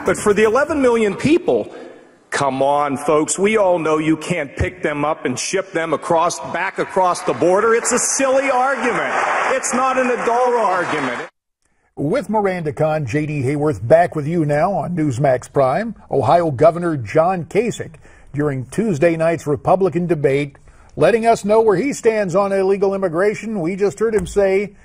But for the 11 million people, come on, folks, we all know you can't pick them up and ship them back across the border. It's a silly argument. It's not an adult argument. With Miranda Kahn, J.D. Hayworth back with you now on Newsmax Prime. Ohio Governor John Kasich, during Tuesday night's Republican debate, letting us know where he stands on illegal immigration. We just heard him say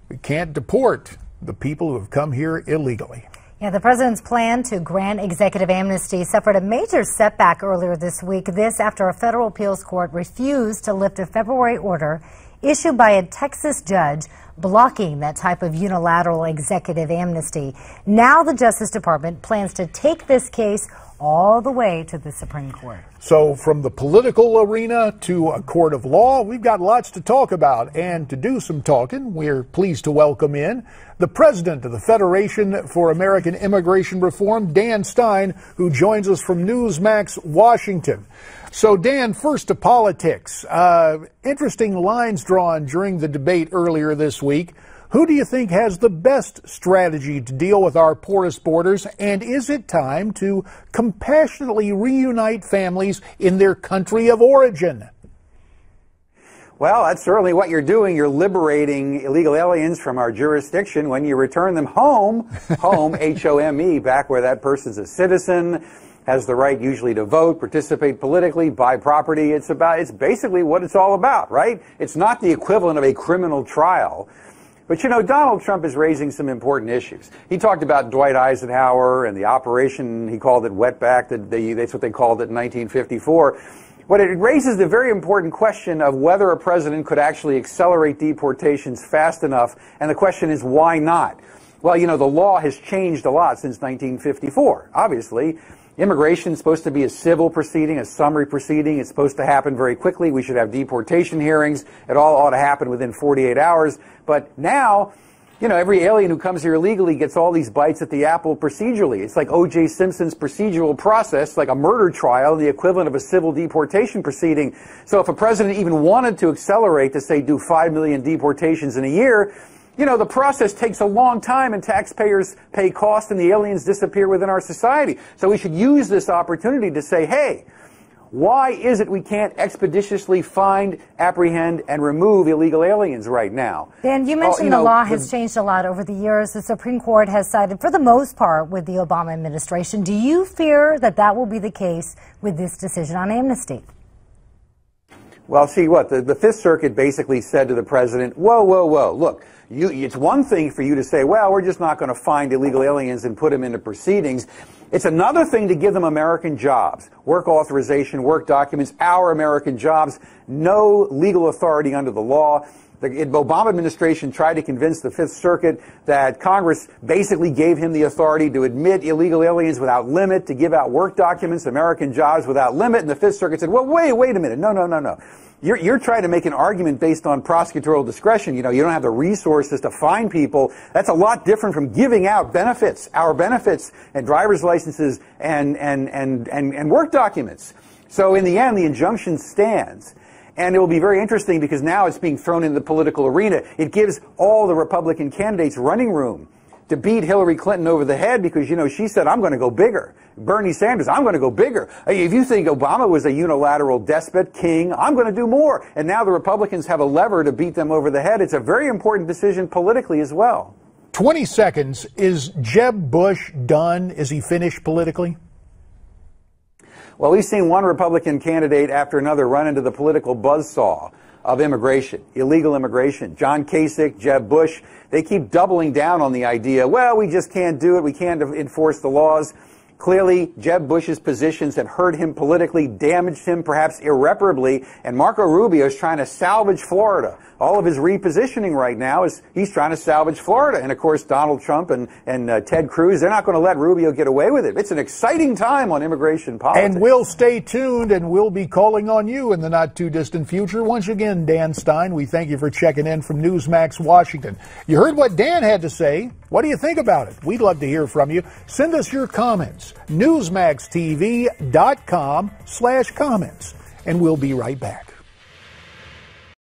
we can't deport the people who have come here illegally. Yeah, the president's plan to grant executive amnesty suffered a major setback earlier this week. This after a federal appeals court refused to lift a February order issued by a Texas judge blocking that type of unilateral executive amnesty. Now the Justice Department plans to take this case all the way to the Supreme Court. So from the political arena to a court of law, we've got lots to talk about. And to do some talking, we're pleased to welcome in the president of the Federation for American Immigration Reform, Dan Stein, who joins us from Newsmax, Washington. So, Dan, first to politics. Interesting lines drawn during the debate earlier this week. Who do you think has the best strategy to deal with our porous borders? And is it time to compassionately reunite families in their country of origin? Well, that's certainly what you're doing. You're liberating illegal aliens from our jurisdiction when you return them home, H-O-M-E, back where that person's a citizen, has the right usually to vote, participate politically, buy property. It's basically what it's all about, right? It's not the equivalent of a criminal trial. But, you know, Donald Trump is raising some important issues. He talked about Dwight Eisenhower and the operation, he called it wetback, that's what they called it in 1954. But it raises the very important question of whether a president could actually accelerate deportations fast enough, and the question is, why not? Well, you know, the law has changed a lot since 1954, obviously. Immigration is supposed to be a civil proceeding, a summary proceeding. It's supposed to happen very quickly. We should have deportation hearings. It all ought to happen within 48 hours. But now, you know, every alien who comes here illegally gets all these bites at the apple procedurally. It's like O.J. Simpson's procedural process, like a murder trial, the equivalent of a civil deportation proceeding. So if a president even wanted to accelerate to, say, do 5 million deportations in a year, you know, the process takes a long time and taxpayers pay cost and the aliens disappear within our society. So we should use this opportunity to say, hey, why is it we can't expeditiously find, apprehend, and remove illegal aliens right now? Dan, you mentioned the law has changed a lot over the years. The Supreme Court has sided, for the most part, with the Obama administration. Do you fear that that will be the case with this decision on amnesty? Well, see what? The Fifth Circuit basically said to the president, whoa, whoa, whoa, look, it's one thing for you to say, well, we're just not going to find illegal aliens and put them into proceedings. It's another thing to give them American jobs, work authorization, work documents, our American jobs, no legal authority under the law. The Obama administration tried to convince the Fifth Circuit that Congress basically gave him the authority to admit illegal aliens without limit, to give out work documents, American jobs without limit, and the Fifth Circuit said, well, wait a minute, no. You're trying to make an argument based on prosecutorial discretion. You know, you don't have the resources to find people. That's a lot different from giving out benefits, our benefits, and driver's licenses and work documents. So in the end, the injunction stands. And it will be very interesting because now it's being thrown into the political arena. It gives all the Republican candidates running room to beat Hillary Clinton over the head because, you know, she said, I'm going to go bigger. Bernie Sanders, I'm going to go bigger. If you think Obama was a unilateral despot, king, I'm going to do more. And now the Republicans have a lever to beat them over the head. It's a very important decision politically as well. 20 seconds. Is Jeb Bush done? Is he finished politically? Well, we've seen one Republican candidate after another run into the political buzzsaw of immigration, illegal immigration. John Kasich, Jeb Bush, they keep doubling down on the idea, well, we just can't do it, we can't enforce the laws. Clearly, Jeb Bush's positions have hurt him politically, damaged him perhaps irreparably, and Marco Rubio is trying to salvage Florida. All of his repositioning right now is he's trying to salvage Florida. And, of course, Donald Trump and Ted Cruz, they're not going to let Rubio get away with it. It's an exciting time on immigration politics. And we'll stay tuned, and we'll be calling on you in the not-too-distant future. Once again, Dan Stein, we thank you for checking in from Newsmax, Washington. You heard what Dan had to say. What do you think about it? We'd love to hear from you. Send us your comments. NewsmaxTV.com/comments. And we'll be right back.